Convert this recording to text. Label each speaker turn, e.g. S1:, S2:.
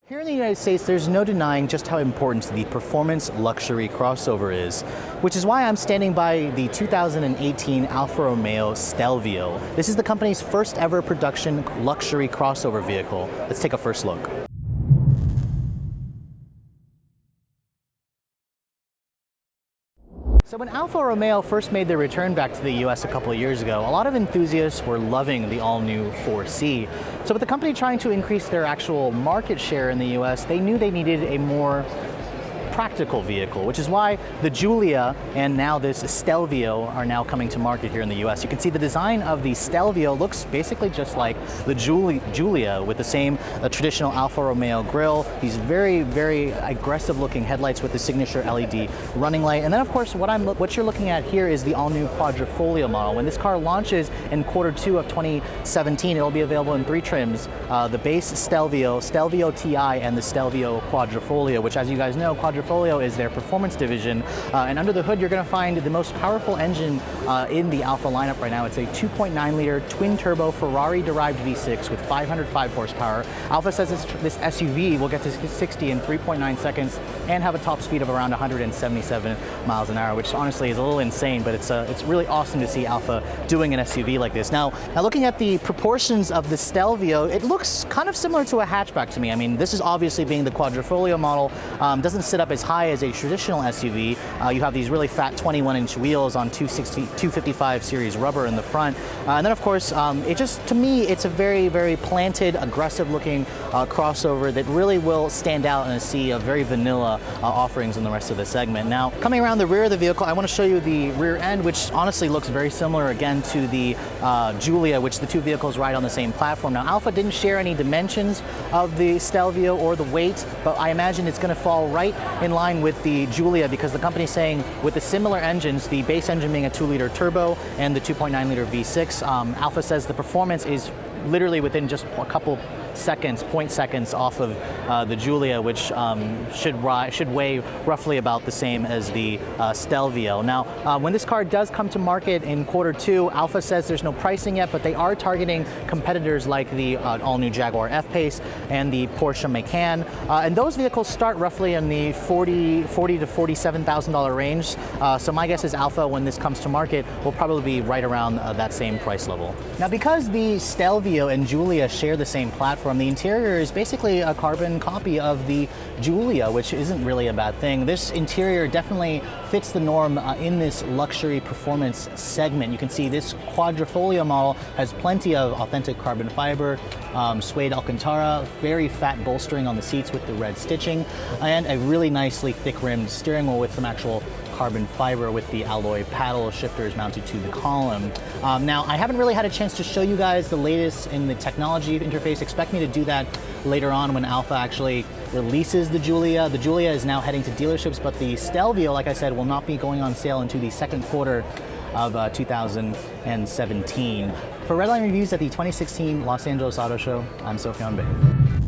S1: Here in the United States, there's no denying just how important the performance luxury crossover is, which is why I'm standing by the 2018 Alfa Romeo Stelvio. This is the company's first ever production luxury crossover vehicle. Let's take a first look. So when Alfa Romeo first made their return back to the US a couple of years ago, a lot of enthusiasts were loving the all-new 4C. So with the company trying to increase their actual market share in the US, they knew they needed a more practical vehicle, which is why the Giulia and now this Stelvio are now coming to market here in the US. You can see the design of the Stelvio looks basically just like the Giulia with the same traditional Alfa Romeo grille, these very, very aggressive looking headlights with the signature LED running light. And then of course what you're looking at here is the all-new Quadrifoglio model. When this car launches in Q2 of 2017, it'll be available in 3 trims, the base Stelvio, Stelvio TI, and the Stelvio Quadrifoglio, which, as you guys know, Quadrifoglio is their performance division, and under the hood you're going to find the most powerful engine in the Alfa lineup right now. It's a 2.9 liter twin turbo Ferrari derived V6 with 505 horsepower. Alfa says this SUV will get to 60 in 3.9 seconds and have a top speed of around 177 miles an hour, which honestly is a little insane, but it's really awesome to see Alfa doing an SUV like this. Now looking at the proportions of the Stelvio, it looks kind of similar to a hatchback to me. I mean, this is obviously being the Quadrifoglio model, doesn't sit up as high as a traditional SUV. You have these really fat 21-inch wheels on 255 series rubber in the front. And then of course, to me, it's a very, very planted, aggressive looking crossover that really will stand out in a sea of very vanilla offerings in the rest of the segment. Now, coming around the rear of the vehicle, I want to show you the rear end, which honestly looks very similar again to the Giulia, which the two vehicles ride on the same platform. Now, Alfa didn't share any dimensions of the Stelvio or the weight, but I imagine it's going to fall right in line with the Giulia, because the company's saying with the similar engines, the base engine being a 2-liter turbo and the 2.9 liter V6, Alfa says the performance is literally within just a couple seconds, point seconds off of the Giulia, which should weigh roughly about the same as the Stelvio. Now, when this car does come to market in Q2, Alfa says there's no pricing yet, but they are targeting competitors like the all-new Jaguar F-Pace and the Porsche Macan, and those vehicles start roughly in the $40,000 to $47,000 range. So my guess is Alfa, when this comes to market, will probably be right around that same price level. Now, because the Stelvio and Giulia share the same platform, the interior is basically a carbon copy of the Giulia, which isn't really a bad thing. This interior definitely fits the norm in this luxury performance segment. You can see this Quadrifoglio model has plenty of authentic carbon fiber, suede Alcantara, very fat bolstering on the seats with the red stitching, and a really nicely thick-rimmed steering wheel with some actual carbon fiber with the alloy paddle shifters mounted to the column. Now, I haven't really had a chance to show you guys the latest in the technology interface. Expect me to do that later on when Alfa actually releases the Giulia. The Giulia is now heading to dealerships, but the Stelvio, like I said, will not be going on sale until the Q2 of 2017. For Redline Reviews at the 2016 Los Angeles Auto Show, I'm Sofyan Bey.